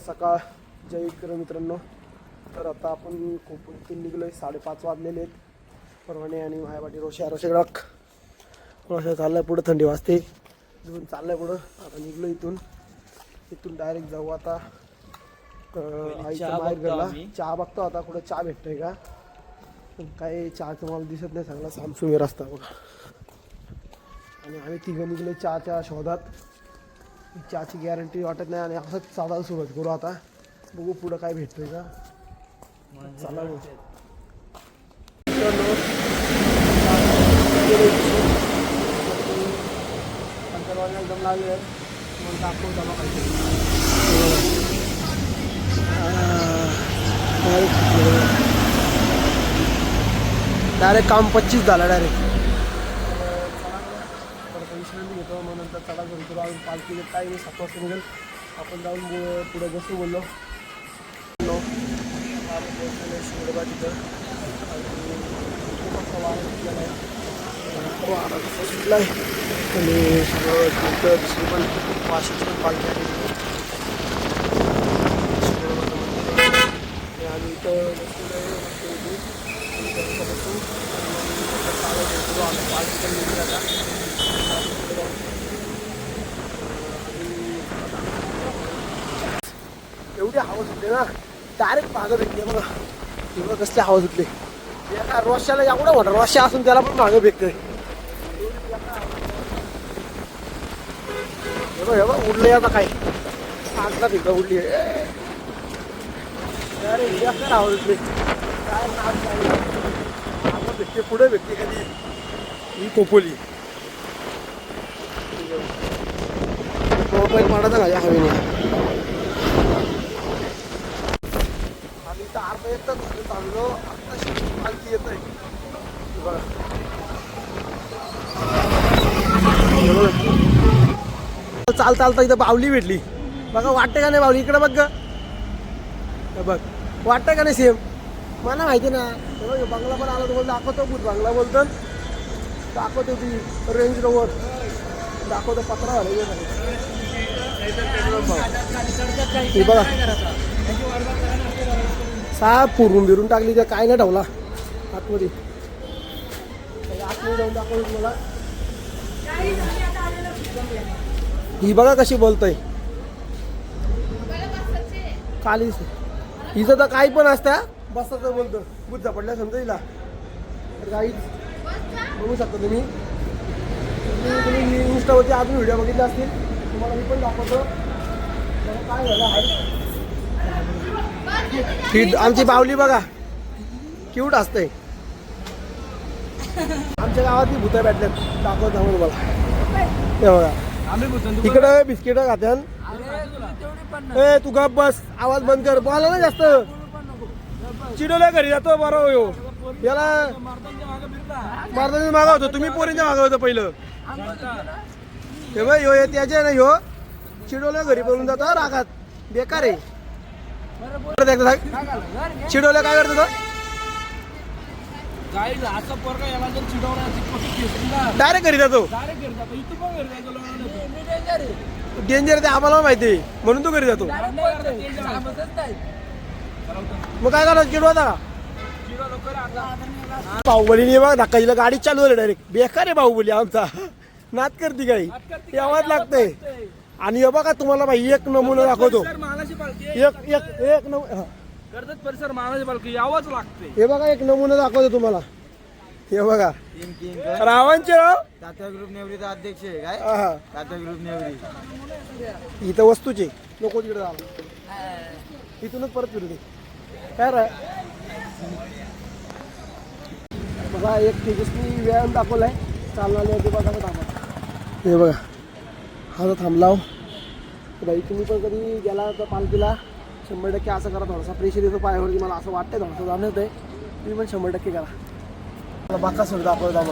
सकाळ. जय इकडे मित्रांनो. तर आता आपण कोकणातून निघलो आहे. 5:30 वाजलेले आहेत. परवाने आणि मायावाटी रोशा चाललाय पुढं. थंडी वाजते इथून चाललाय पुढं. आता निघलो इथून डायरेक्ट जाऊ आता आईच्या माहेर घरला. चहा बघतो आता कुठं चहा भेटतोय का. काय चहाचं मला दिसत नाही. चांगला सामसुमी रस्ता बघा. आणि आम्ही तिघं निघलो चहाच्या शोधात. चहाची गॅरंटी वाटत नाही आणि असंच चालायला सुरुवात करू आता. बघू पुढं काय भेटतोय का. चला अंतरवाला एकदम लागले म्हणून आपण जमा डायरेक्ट काम 25 झाला डायरेक्ट. विश्रांती घेतो मग नंतर चला घरी करू. अजून पालखी काय नाही 7 वाजता निघेल. आपण जाऊन पुढे बसू बोललो तिथं सुटला आहे आणि सगळं दुसरी पण वाशीची पण पालखी आली. आम्ही इथं बसू पालखी पण निघली एवढी हवा सुटली ना डायरेक्ट मागं भेटते बघा. तेव्हा कसले हवा सुटले. एका रोशाला एवढा मोठा रोशा असून त्याला पण मागं भेटतोय. हे बघ उडले आता काय आगला भेटला उडली. अरे एका हवा सुटली काय मागं भेटते पुढे भेटते कधी. ही कोपोली मोबाईल मारायचा का या हवेने. अर्धा एक तास चाललो आता पालखी येत आहे बघा. चालता इथं बावली भेटली बघा. वाटते का नाही बावली. इकडे बघ बघ वाटतं का नाही सेम. मला माहिती ना बंगला पण आला तर दाखवतो. भूत बंगला बोलतो दाखवतो. ती रेंज रोवर दाखवतो. 15 झाले बघा. साप पुरून बिरून टाकली त्या काय नाही ठेवला आतमध्ये. आतमध्ये जाऊन दाखवतो मला. ही बघा कशी बोलतोय खाली. हिचं तर काही पण असतं बसाचं बोलतं. बुद्धा पडल्या समजा हिला. तर काही बघू शकता तुम्ही इंस्टावरती अजून व्हिडिओ बघितले असतील. तुम्हाला मी पण दाखवतो काय झालं आहे. ही आमची बावली बघा क्यूट असते. आमच्या गावातली भूतं भेटल्यात दाखवत जाऊन तुम्हाला. हे बघा इकडं बिस्किट खात्यान. ए तू गप बस. आवाज बंद कर. बोला ना जास्त. चिडवल्या घरी जातो बरं हो. याला मारताना मागा होतो. तुम्ही पोरींच्या मागा होतं पहिलं. हे बघ ह्यो त्याचे ना ह्यो चिडवल्या घरी बोलून जातो रागात. बेकार आहे. चिडवल्या काय करतो डायरेक्ट घरी जातो. डेंजर ते आम्हाला माहिती म्हणून तू घरी जातो. मग काय करायचं चिडवाता का. बाहुबलीने बघ धक्का गाडी चालू झाली डायरेक्ट. बेकार आहे बाहुबली आमचा. नाद करते काही आवाज लागतंय. आणि हे बघा तुम्हाला भाई एक नमुना दाखवतो. एक कर्जत परिसर महाराज पालखी यावंच लागते. हे बघा एक नमुना दाखवतो तुम्हाला. हे बघा रावांचे राव तात्या ग्रुप नेवरीचा अध्यक्ष आहे काय. तात्या ग्रुप नेवरी इथं वस्तूचे नको तिकडे झाला. इथूनच परत फिरू दे काय रा. बघा एक तेजस्वी व्यायाम दाखवलाय. चालणार ते बघा थांबा. हे बघा हा थांबलाव. बाई तुम्ही पण कधी गेला तर पालखीला 100% असं करा. थोडासा प्रेशर येतो पायावरती. मला असं वाटतंय थोडंसं जाणवत आहे. तुम्ही पण 100% करा. बाकासूर दाखवतो दाखव.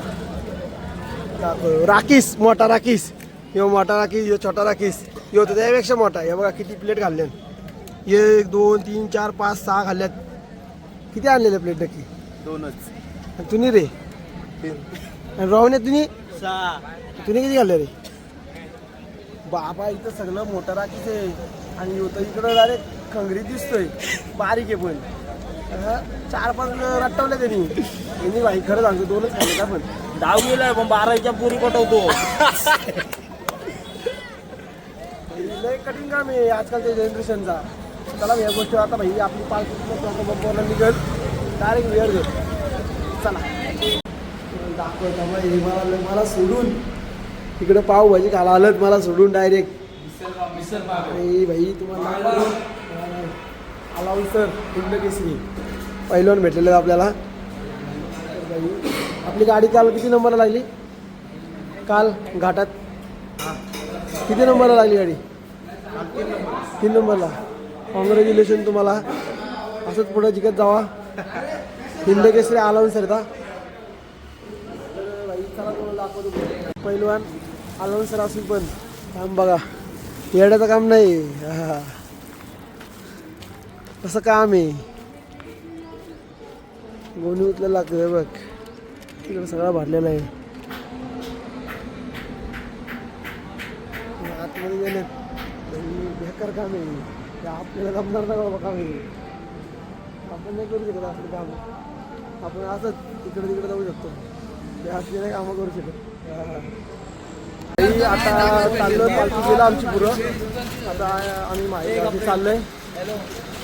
राखीस मोठा राखीस. ह्यो मोठा राखीस. ह्यो छोटा राखीस. ह्यो तर त्यापेक्षा मोठा. हे बघा किती प्लेट घालल्यात. 1 2 3 4 5 6 घालल्यात. किती आणलेल्या प्लेट नक्की. 2च. तुम्ही रे 3 राहून तुम्ही 6. तुम्ही किती घालले रे बाबा. इथं सगळं मोठं राखीच आहे. आणि होतं इकडं डायरेक्ट खंगरी दिसतोय, बारीक आहे पण 4-5 रट्टवले त्यांनी भाई. खरं सांगतो 2च खाल्ले का पण डाव गेलाय पण 12च्या पुरी पटवतो. लय कठीण काम आहे आजकालच्या जनरेशनचा. चला या गोष्टी आता भाई आपली पालखी बंबरला निघल डायरेक्ट वेळ घेत. चला दाखवता मला सोडून तिकडे पावभाजी खायला आलं मला सोडून डायरेक्ट. भाई तुम्हाला आलाव सर हिंद केसरी पहिल्यावर भेटलेलं आपल्याला. भाई आपली गाडी काल किती नंबरला लागली? काल घाटात किती नंबरला लागली गाडी? 3 नंबरला. कॉंग्रॅच्युलेशन तुम्हाला. असंच पुढे जिकत जावा. हिंद केसरी आलावून सर आता भाई. चला तुम्हाला दाखवतो पहिलवान आलावून सर असून पण काम बघा. येड्याचं काम नाही. कसं काम आहे. गोणी उचलायला लागतं बघ. तिकडे सगळा भरलेला आहे. आतमध्ये गेले बेकार काम आहे. आपल्याला जमणार नाही बाबा काम आहे. आपण नाही करू शकत असलं काम. आपण असंच तिकडे तिकडे जाऊ शकतो. ते असले नाही कामं करू शकत. आता चाललोय पालखी गेला आमची पुरं. आता आम्ही माहिती चाललोय.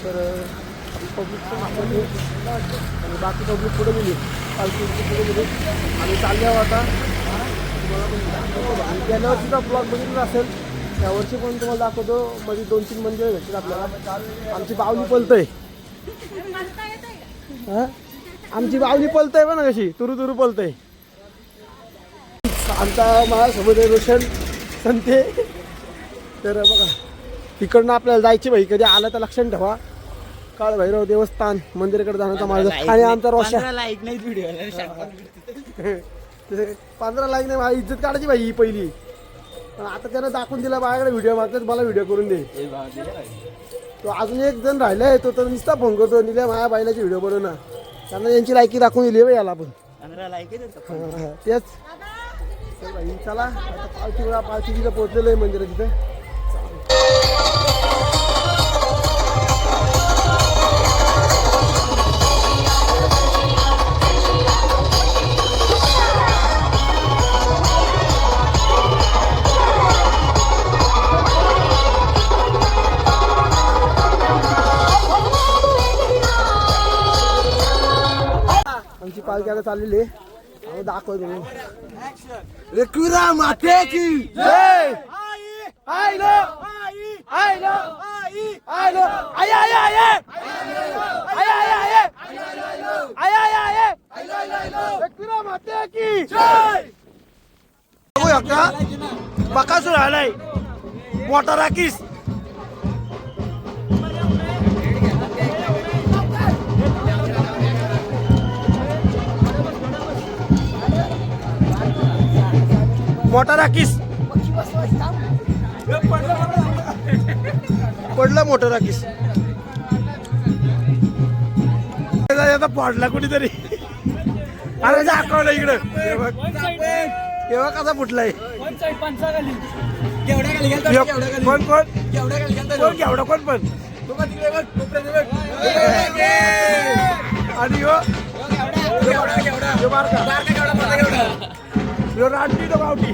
तर पब्लिक आणि बाकी पब्लिक पुढे गेली. पालखी पुढे गेली. आम्ही चाललो आता. तुम्हाला गेल्या वर्षीचा ब्लॉग बघितला असेल. यावर्षी पण तुम्हाला दाखवतो. मध्ये 2-3 मंदिरं भेटतील आपल्याला. आमची बावली पलतय. आमची बावली पलतय पण कशी तुरू तुरू पलतय. आमचा माझ्यासोबत आहे रोशन संते. तर बघा तिकडनं आपल्याला जायची भाई. कधी आलं तर लक्षात ठेवा. काळभैरव देवस्थान मंदिराकडे जाण्याचा मार्ग. आणि आमचा रोशन 15 लाईक नाही. 15 इज्जत काढायची भाई पहिली. आता त्यानं दाखवून दिला माझ्याकडे व्हिडिओ मागतात. मला व्हिडिओ करून दे. तो अजून एक जण राहिलाय. तो तर नुसता फोन करतो निल्या माझ्या बायलाची व्हिडिओ बनव ना. त्यांना यांची लायकी दाखवून दिली याला पण. तेच भाई. चला आता पालखी तिथं पोहोचलेलं आहे मंदिरात तिथे. आमची पालखी आता चाललेली आहे. दाखवतो माते की जय. माते की जय. बघू शकता बकासूर आलाय मोठा राखीस. मोठा राखीस पडला. मोठा राखीस आता पडला कुठेतरी. अरे दाखवलं इकडं. केव्हा कसा फुटलाय. कोण कोण केवढा कोण पण. आणि रानटी तो गावठी.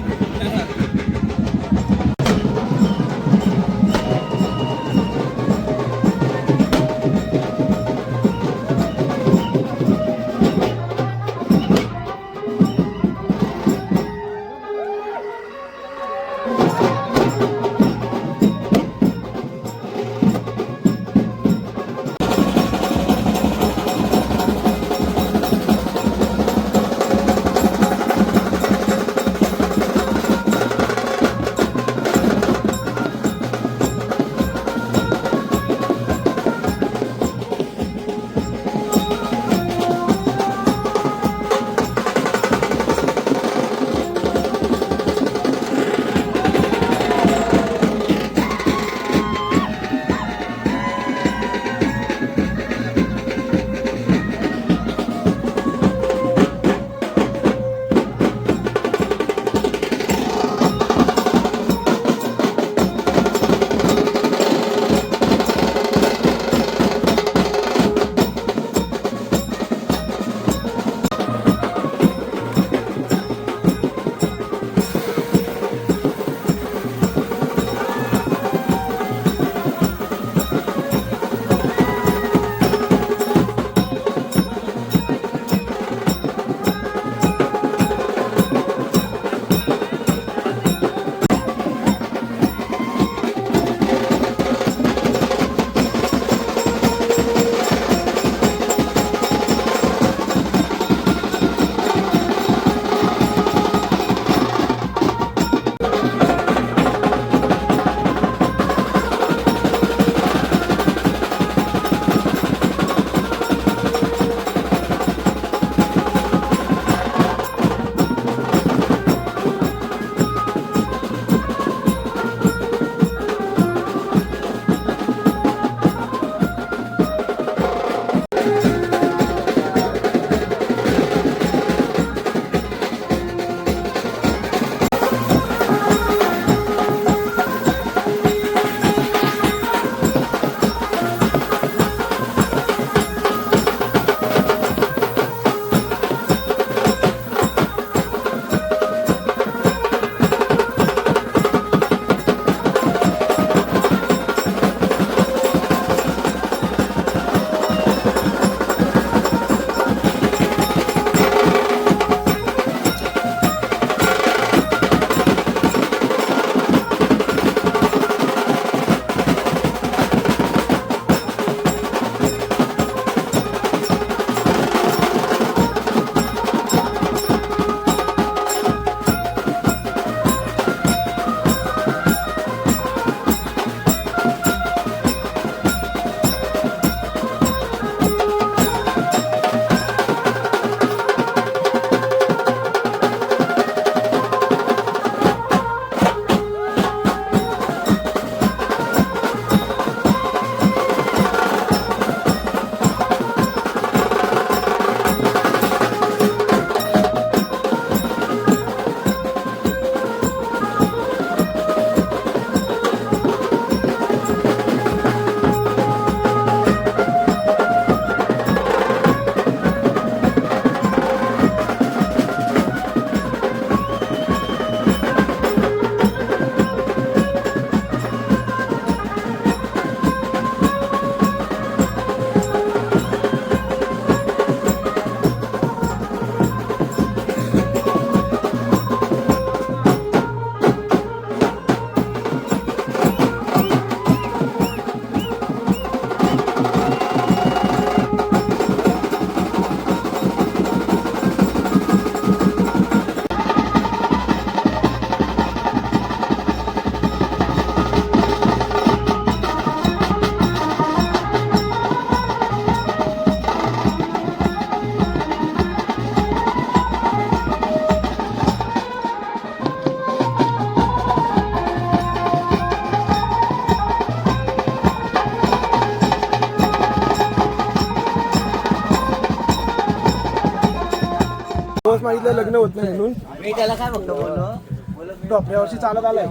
डिवोर्स मागितलं, लग्न होत नाही म्हणून. मी त्याला काय फक्त बोललो टॉप या वर्षी चालत आलाय.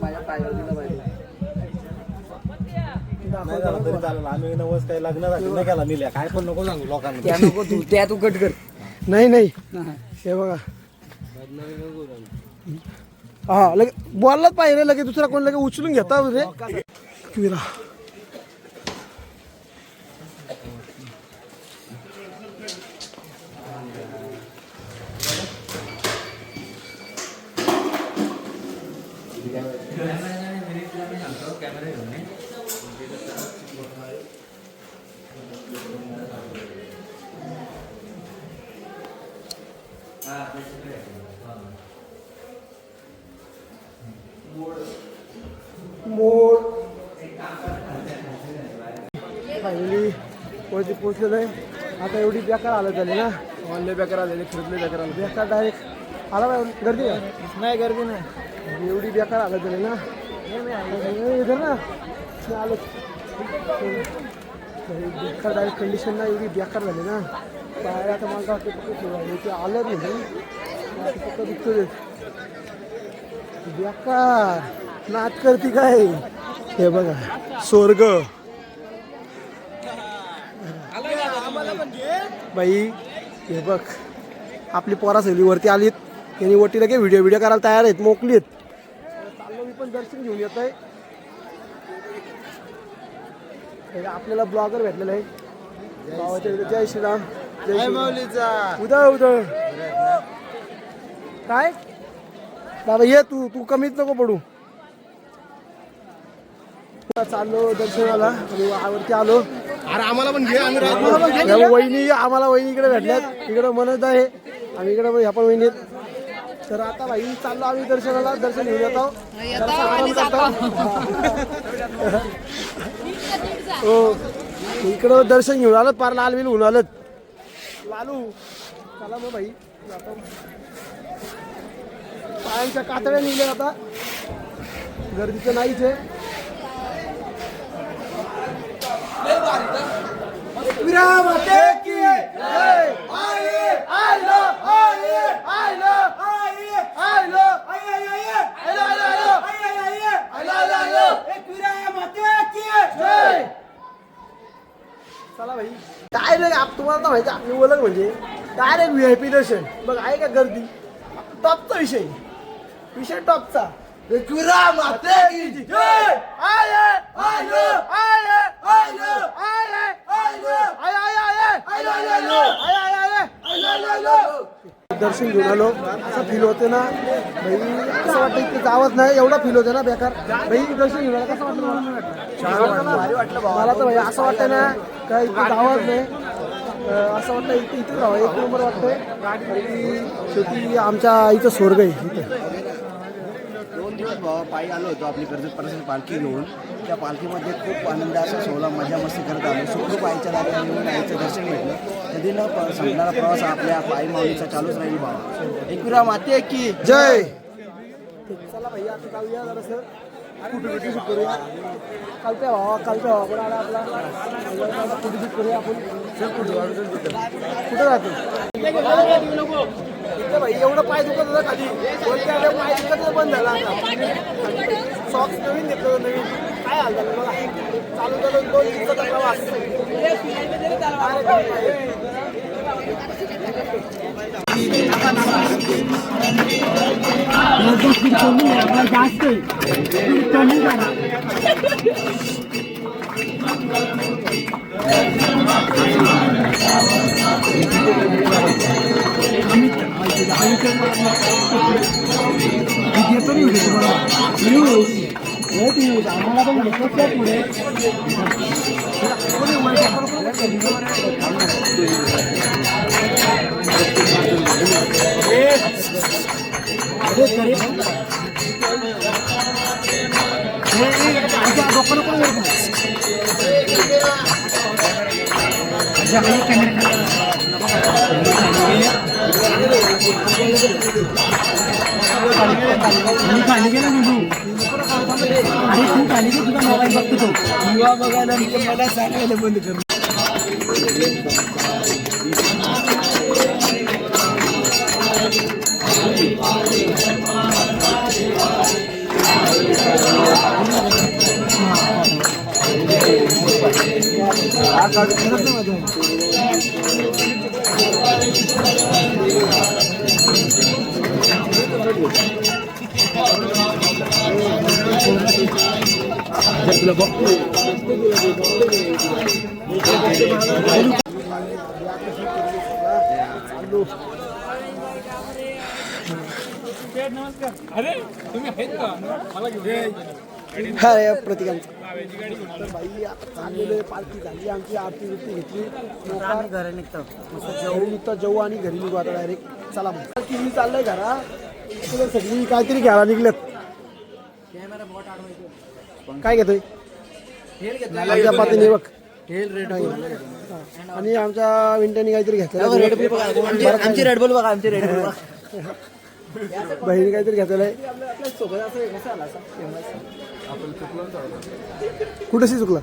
माझ्या पायावर दिलं पाहिजे. नाही झालं तरी चालेल. आम्ही नवस काही लग्नासाठी नाही केला मिल्या. काय पण नको सांगू लोकांना. त्या नको तू त्या तू कट कर. नाही नाही हे बघा हा लगे बोललाच पाहिजे लगे दुसरा कोण लगे उचलून घेता रे विरा. मोड फायनली वरती पोहोचलेलं आहे. आता एवढी बेकार आलं झाली ना, ऑनलाईन बेकार आलेले, खरेदले बेकार आले, बेकार डायरेक्ट आला पाहिजे. गर्दी का नाही गर्दी नाही. एवढी बेकार आलं झाली ना इधर ना आलं बेकार डायरेक्ट कंडिशन ना एवढी बेकार झाली ना बाहेर. आता मला वाटतं फक्त ते आलं नाही फक्त दुखतो बेकार नाच करते काय. हे बघा स्वर्ग बाई. हे बघ आपली पोरा सगळी वरती आलीत. यांनी वरती लगे व्हिडिओ करायला तयार आहेत, मोकलीत. चाललो मी पण दर्शन घेऊन येत आहे. आपल्याला ब्लॉगर भेटलेला आहे गावाच्या इथे. जय श्रीराम. जय माऊलीचा उदय उदय. काय बाबा ये तू तू कमीच नको पडू. चाललो दर्शनाला वरती आलो. अरे आम्हाला पण घे. आम्ही वहिनी आम्हाला वहिनीकडे भेटल्यात. इकडं मनत आहे आम्ही इकडे ह्या पण वहिनी आहेत. तर आता भाई चाललो आम्ही दर्शनाला. दर्शन घेऊन येतो हो. इकडं दर्शन घेऊन आलं पार लाल बिल होऊन आलं लालू. चला मग भाई पायांच्या कातड्या निघल्या आता. गर्दीचं नाहीच आहे. चला भाई डायरेक्ट तुम्हाला तर माहिती आपली ओळख म्हणजे डायरेक्ट VIP दर्शन. बघ आहे का गर्दी. टॉपचा विषय विषय टॉपचा. दर्शन घेऊन आलो असं फील होते ना भाई. असं वाटतं इथे जावंच नाही एवढा फील होते ना बेकार भाई. दर्शन घेऊन आलं कसं वाटलं मला तर भाई असं वाटतं ना काय इथे जावंच नाही. असं वाटतं इथे इथे राहावं. एक नंबर वाटतंय. शेवटी आमच्या इथं स्वर्ग आहे इथे. 2 दिवस पायी आलो होतो आपली कर्जत पालखी घेऊन. त्या पालखीमध्ये खूप आनंद असा सोहळा मजा मस्ती करत आलो. सुखरूप आईच्या दारात येऊन आईचं दर्शन घेतलं. कधी न संपणारा प्रवास आपल्या पायी माऊलीचा चालूच राहील बाबा. एकविरा माते की जय. चला भाई आता जाऊया जरासं फोटोशूट करूया. कालच्या भावा पण आला आपला फोटोशूट करूया आपण. कुठं राहतो इथं भाई. एवढं पाय दुखत होतं खाली. वरती आलं पाय दुखत बंद झाला आता. सॉक्स नवीन घेतलं नवीन. काय हाल झालं मला. चालू झालं 2 दिवसाचा प्रवास. जास्त आम्हाला पण घेतलं पुढे. खाली गेला तू अरे तू खाली गे. तुझा मोबाईल बघतो तो युवा बघायला मला सांगायला बंद कर. हा या प्रतिकांचा तर बाई आता चाललेलो आहे, पालखी झाली आमची, आरती बिरती घेतली, घरी निघतो जेवू आणि घरी निघू आता डायरेक्ट. चला मग पालखी मी चाललंय घरा, इकडे सगळी काहीतरी घ्यायला निघलेत. काय घेतोय आमच्या पातीने बघ आणि आमच्या विंट्याने काहीतरी घेतलं, आमची रेडबुल बघा, आमची रेडबुल बघा. बहिणी काहीतरी घेतलेलं आहे. कुठेशी चुकलं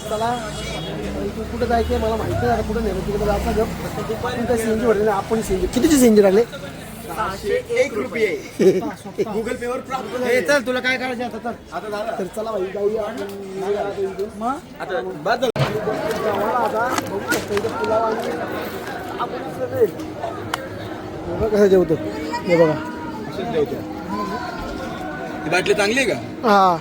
चला तू कुठं जायचं मला माहिती नाही, आता कुठं नेलं तिकडे जायचं गप. सीएनजी भरले आपण सीएनजी कितीची सीएनजी लागले? 1 रुपये गुगल पे वर प्राप्त. चल तुला काय करायचं आता तर चला भाई जाऊया आता बघू शकतो इथं पुलाव आणि आपण कसं जेवतो हे बघा. बाटली चांगली आहे का? हा